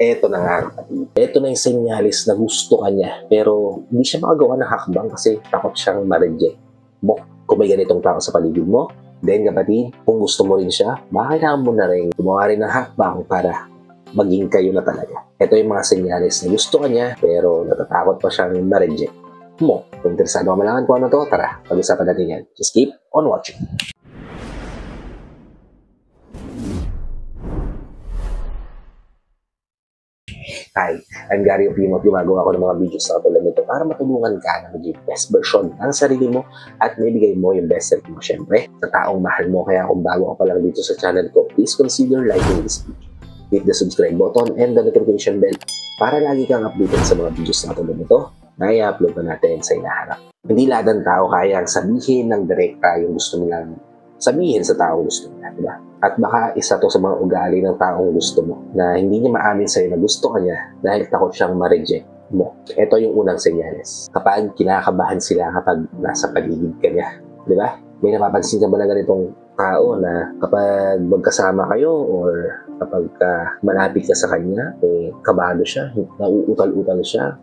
Eto na nga, kapatid. Eto na yung senyalis na gusto ka niya, pero hindi siya makagawa ng hakbang kasi takot siyang ma-reject mo. Kung may ganitong tao sa paligid mo, then kapatid, kung gusto mo rin siya, baka kailangan mo na rin gumawa rin ng hakbang para maging kayo na talaga. Ito yung mga senyalis na gusto ka niya, pero natatakot pa siyang ma-reject mo. Kung interesado ka malaman kung ano to, tara, pag-usapan natin yan. Just keep on watching. Hi, I'm Gary Opimo at gumagawa ako ng mga videos na katulad nito para matulungan ka na maging best version ng sarili mo at maibigay mo yung best self mo syempre sa taong mahal mo. Kaya kung bago ka pa lang dito sa channel ko, please consider liking this video. Hit the subscribe button and the notification bell para lagi kang updated sa mga videos na katulad nito na i-upload na natin sa inaharap. Hindi lahat ng tao kayang sabihin ng direkta yung gusto nilang sabihin sa taong gusto niya, diba? At baka isa to sa mga ugali ng taong gusto mo na hindi niya maamin sa'yo na gusto ka niya dahil takot siyang ma-reject mo. Ito yung unang senyales. Kapag kinakabahan sila kapag nasa paligid ka niya, di ba? May napapansin ka ba na ganitong tao na kapag magkasama kayo or kapag malapit ka sa kanya, kabado siya, nauutal-utal siya,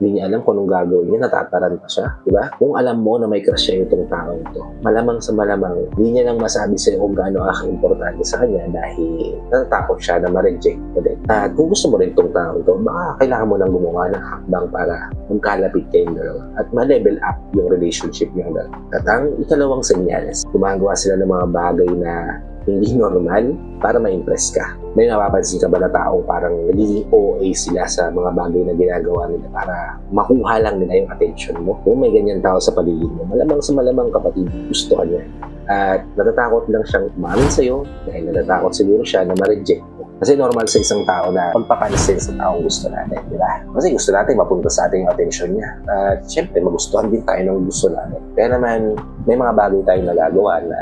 hindi niya alam kung anong gagawin niya, natataranta siya, di ba? Kung alam mo na may crush siya itong taong ito, malamang sa malamang, hindi niya lang masabi sa'yo kung gaano importante sa kanya dahil natatakot siya na ma-reject mo din. At kung gusto mo rin itong taong ito, baka kailangan mo nang gumawa ng hakbang para magkalapit kayong dalawa at ma-level up yung relationship niyo dalawa. At ang ikalawang senyales, gumagawa sila ng mga bagay na hindi normal para ma-impress ka. May napapansin ka ba na taong parang nagiging OA sila sa mga bagay na ginagawa nila para makuha lang nila yung attention mo? Kung may ganyan tao sa paligid mo, malamang sa malamang kapatid, gusto ka niya. At natatakot lang siyang umamin sa'yo dahil natatakot siguro siya na ma-reject mo. Kasi normal sa isang tao na pagpapansin sa taong gusto natin, di ba? Kasi gusto natin mapunta sa ating attention niya. At syempre, magustuhan din tayo ng gusto natin. Kaya naman, may mga bagay tayong nagagawa na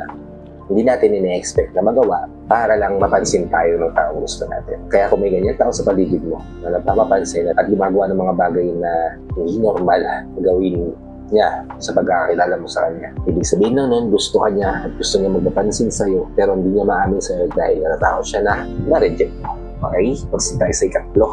hindi natin ine-expect na magawa para lang mapansin tayo ng taong gusto natin. Kaya kung may ganyan tao sa paligid mo na napapansin at gumagawa ng mga bagay na hindi normal na gawin niya sa pagkakakilala mo sa kanya, ibig sabihin nun, gusto ka niya at gusto niya magpapansin sa'yo pero hindi niya maamin sa'yo dahil natatakot siya na ma-reject mo. Okay? Pagsin tayo sa ikatlo,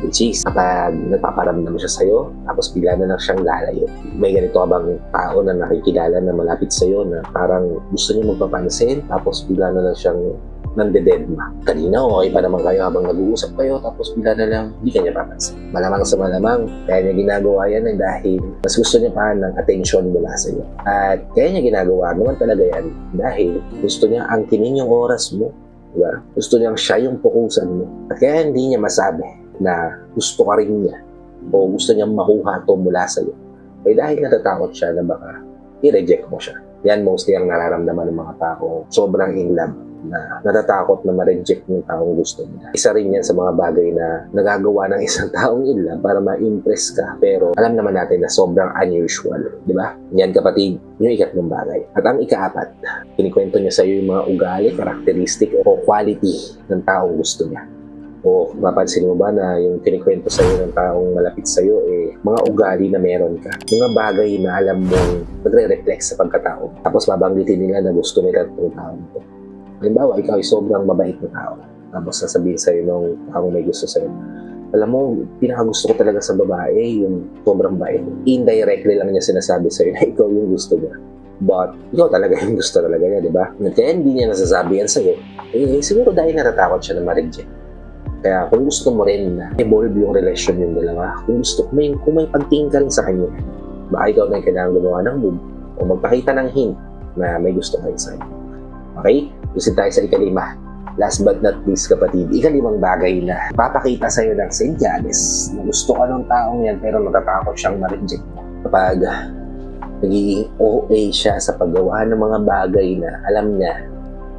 which is kapag nagpaparamdam siya sa'yo tapos bigla na lang siyang lalayo. May ganito ka bang tao na nakikilala na malapit sa'yo na parang gusto niya magpapansin tapos bigla na lang siyang nandededma? Kanina okay pa naman kayo habang nag-uusap kayo tapos bigla na lang hindi ka niya papansin. Malamang sa malamang kaya niya ginagawa yan dahil mas gusto niya pa ng attention mula sa'yo. At kaya niya ginagawa naman talaga yan dahil gusto niya angkinin yung oras mo. Diba? Gusto niyang siya yung pukusan mo. At kaya hindi niya masabi na gusto ka rin niya o gusto niyang makuha ito mula sa'yo. Eh dahil natatakot siya na baka i-reject mo siya. Yan mostly ang nararamdaman ng mga tao sobrang in love na natatakot na ma-reject ng taong gusto niya. Isa rin yan sa mga bagay na nagagawa ng isang taong in love para ma-impress ka pero alam naman natin na sobrang unusual. Di ba? Yan kapatid, yung ikatlong bagay. At ang ikaapat, kinikwento niya sa'yo yung mga ugali, karakteristik o quality ng taong gusto niya. O mapansin mo ba na yung kinikwento sa'yo ng taong malapit sa'yo mga ugali na meron ka. Mga bagay na alam mong nagre-reflect sa pagkatao. Tapos babanggitin nila na gusto nila itong taong ito. Halimbawa, ikaw ay sobrang mabait na tao. Tapos sasabihin sa'yo ng taong may gusto sa'yo, alam mo, pinakagusto ko talaga sa babae, yung sobrang bait. Indirectly lang niya sinasabi sa'yo na ikaw yung gusto niya. But ikaw talaga yung gusto talaga niya, di ba? Kaya hindi niya nasasabi yan sa'yo. Siguro dahil natatakot siya na ma-reject. Kaya kung gusto mo rin na evolve yung relasyon yung dalawa, kung may pagtingin ka rin sa kanya, baka ikaw na yung kailangan gumawa ng move o magpakita ng hint na may gusto kayo sa'yo. Okay? Gusto tayo sa ikalima. Last but not least kapatid, ikalimang bagay na papakita sa'yo ng senyales na gusto ka ng taong yan pero natatakot siyang ma-reject mo. Kapag nagiging OA siya sa paggawa ng mga bagay na alam niya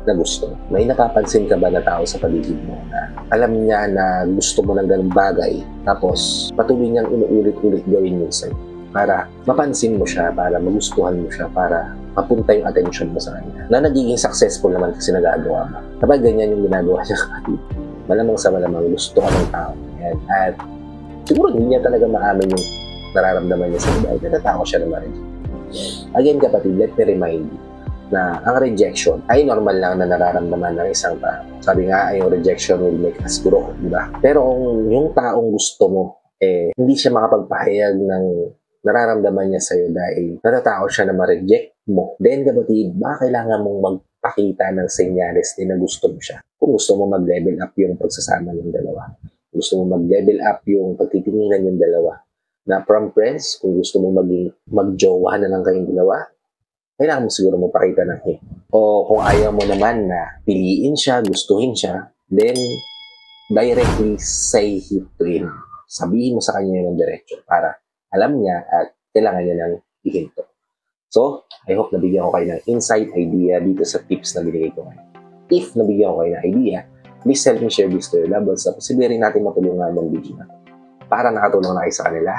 na gusto. May napapansin ka ba na tao sa paligid mo na alam niya na gusto mo ng ganung bagay tapos patuloy niyang inuulit-ulit gawin yun sa'yo para mapansin mo siya, para magustuhan mo siya, para mapunta yung attention mo sa kanya na nagiging successful naman kasi nagagawa mo. Kapag ganyan yung ginagawa niya kapatid, malamang sa malamang gusto ka ng tao. Yan. At siguro hindi niya talaga maamin yung nararamdaman niya sa iba dahil natatakot siya na ma-reject. Again kapatid, let me remind you, na ang rejection ay normal lang na nararamdaman ng isang tao. Sabi nga, yung rejection will make us grow, di ba? Pero kung yung taong gusto mo, hindi siya makapagpahayag ng nararamdaman niya sa'yo dahil natatakot siya na ma-reject mo, then kapatid, baka kailangan mong magpakita ng senyales din na gusto mo siya. Kung gusto mo mag-level up yung pagsasama ng dalawa, gusto mo mag-level up yung pagtitinginan yung dalawa, na from friends, kung gusto mo mag-jowa na lang kayong dalawa, kailangan mo siguro magpakita ng hit. O kung ayaw mo naman na piliin siya, gustuhin siya, then directly say hit to him. Sabihin mo sa kanya yung diretso para alam niya at kailangan niya ng ihinto. So, I hope nabigyan ko kayo ng insight idea dito sa tips na binigay ko ngayon. If nabigyan ko kayo ng idea, please help me share this to your loved ones. Posible rin natin matulungan ng video na para nakatulong na kayo sa kanila.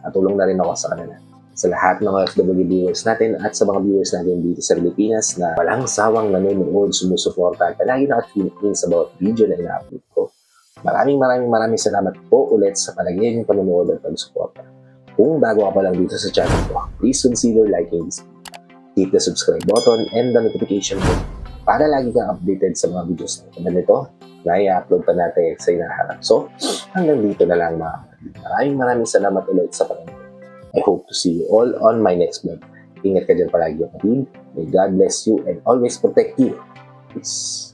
Natulong na rin ako sa kanila. Sa lahat ng OFW viewers natin at sa mga viewers natin dito sa Pilipinas na walang sawang nanonood, sumusuporta at palagi nakatune in sa bawat video na ina-upload ko. Maraming salamat po ulit sa palagi niyong panonood at pagsuporta. Kung bago ka pa lang dito sa channel ko, please consider liking this video. Hit the subscribe button and the notification bell para lagi kang updated sa mga videos na tulad nito na i-upload pa natin sa inaharap. So, hanggang dito na lang mga kapatid. Maraming salamat ulit sa panonood. I hope to see you all on my next vlog. Ingat ka dyan palagi kapatid. May God bless you and always protect you. Peace.